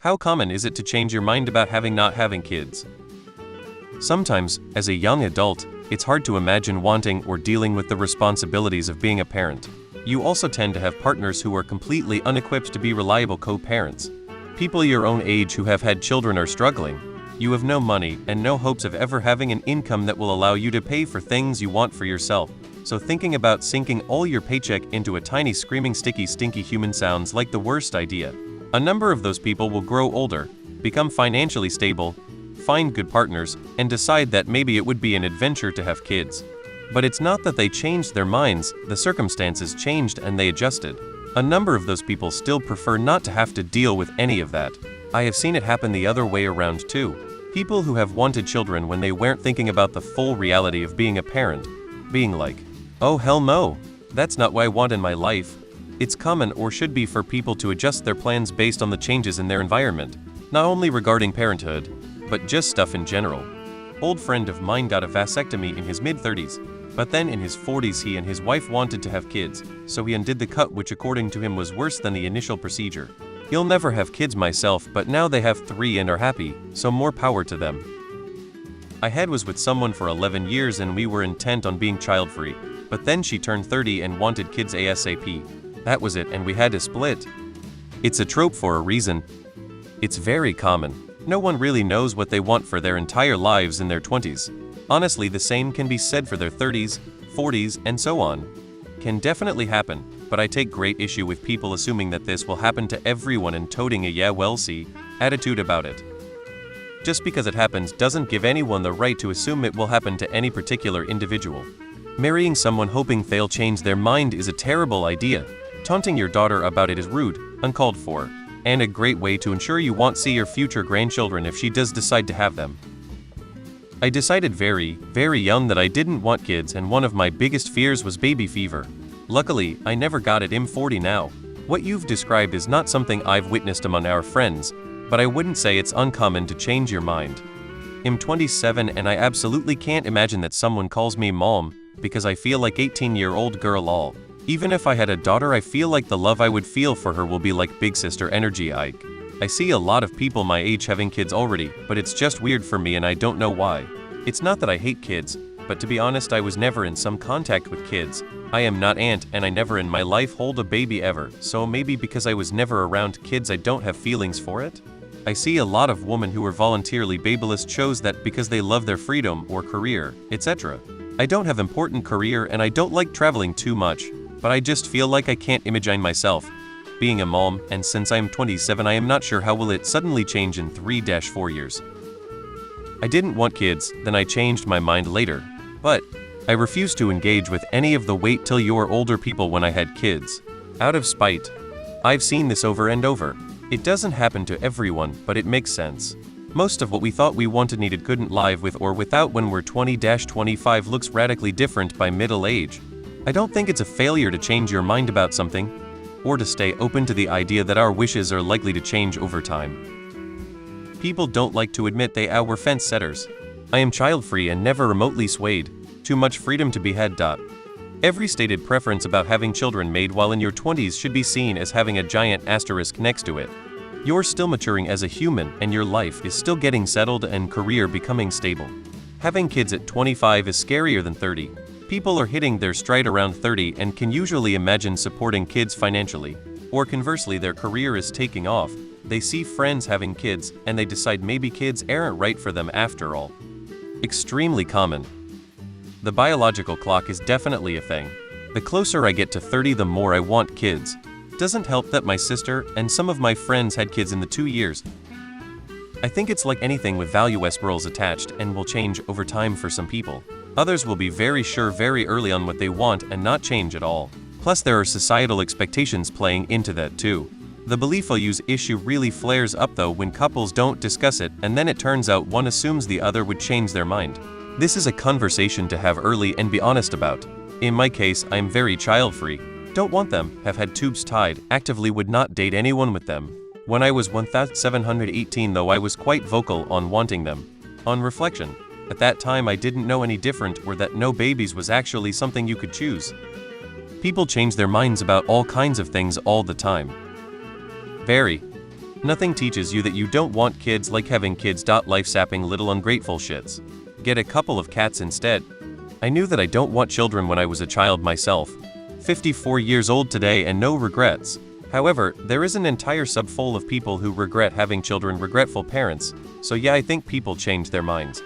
How common is it to change your mind about not having kids? Sometimes, as a young adult, it's hard to imagine wanting or dealing with the responsibilities of being a parent. You also tend to have partners who are completely unequipped to be reliable co-parents. People your own age who have had children are struggling. You have no money and no hopes of ever having an income that will allow you to pay for things you want for yourself. So thinking about sinking all your paycheck into a tiny screaming sticky stinky human sounds like the worst idea. A number of those people will grow older, become financially stable, find good partners, and decide that maybe it would be an adventure to have kids. But it's not that they changed their minds, the circumstances changed and they adjusted. A number of those people still prefer not to have to deal with any of that. I have seen it happen the other way around too. People who have wanted children when they weren't thinking about the full reality of being a parent, being like, oh hell no, that's not what I want in my life. It's common or should be for people to adjust their plans based on the changes in their environment, not only regarding parenthood, but just stuff in general. Old friend of mine got a vasectomy in his mid-30s, but then in his 40s he and his wife wanted to have kids, so he undid the cut, which according to him was worse than the initial procedure. He'll never have kids myself, but now they have 3 and are happy, so more power to them. I was with someone for 11 years and we were intent on being child-free, but then she turned 30 and wanted kids ASAP. That was it, and we had to split. It's a trope for a reason. It's very common. No one really knows what they want for their entire lives in their 20s. Honestly, the same can be said for their 30s, 40s, and so on. Can definitely happen, but I take great issue with people assuming that this will happen to everyone and toting a yeah well see attitude about it. Just because it happens doesn't give anyone the right to assume it will happen to any particular individual. Marrying someone hoping they'll change their mind is a terrible idea. Taunting your daughter about it is rude, uncalled for, and a great way to ensure you won't see your future grandchildren if she does decide to have them. I decided very, very young that I didn't want kids, and one of my biggest fears was baby fever. Luckily, I never got it. I'm 40 now. What you've described is not something I've witnessed among our friends, but I wouldn't say it's uncommon to change your mind. I'm 27 and I absolutely can't imagine that someone calls me mom, because I feel like 18-year-old girl all. Even if I had a daughter, I feel like the love I would feel for her will be like big sister energy. I see a lot of people my age having kids already, but it's just weird for me and I don't know why. It's not that I hate kids, but to be honest, I was never in some contact with kids. I am not aunt and I never in my life hold a baby ever, so maybe because I was never around kids I don't have feelings for it? I see a lot of women who are voluntarily babyless chose that because they love their freedom or career, etc. I don't have important career and I don't like traveling too much, but I just feel like I can't imagine myself being a mom, and since I am 27 I am not sure how will it suddenly change in 3-4 years. I didn't want kids, then I changed my mind later, but I refused to engage with any of the wait till you're older people when I had kids. Out of spite. I've seen this over and over. It doesn't happen to everyone, but it makes sense. Most of what we thought we wanted needed couldn't live with or without when we're 20-25 looks radically different by middle age. I don't think it's a failure to change your mind about something, or to stay open to the idea that our wishes are likely to change over time. People don't like to admit they were fence setters. I am child-free and never remotely swayed. Too much freedom to be had. Every stated preference about having children made while in your 20s should be seen as having a giant asterisk next to it. You're still maturing as a human and your life is still getting settled and career becoming stable. Having kids at 25 is scarier than 30. People are hitting their stride around 30 and can usually imagine supporting kids financially. Or conversely, their career is taking off, they see friends having kids, and they decide maybe kids aren't right for them after all. Extremely common. The biological clock is definitely a thing. The closer I get to 30, the more I want kids. Doesn't help that my sister and some of my friends had kids in the 2 years. I think it's like anything with value rules attached and will change over time for some people. Others will be very sure very early on what they want and not change at all. Plus there are societal expectations playing into that too. The belief I'll use issue really flares up though when couples don't discuss it and then it turns out one assumes the other would change their mind. This is a conversation to have early and be honest about. In my case, I'm very child-free. Don't want them, have had tubes tied, actively would not date anyone with them. When I was 1718 though I was quite vocal on wanting them. On reflection, at that time I didn't know any different or that no babies was actually something you could choose. People change their minds about all kinds of things all the time. Very. Nothing teaches you that you don't want kids like having kids. Life-sapping little ungrateful shits. Get a couple of cats instead. I knew that I don't want children when I was a child myself. 54 years old today and no regrets. However, there is an entire subfull of people who regret having children, regretful parents, so yeah, I think people change their minds.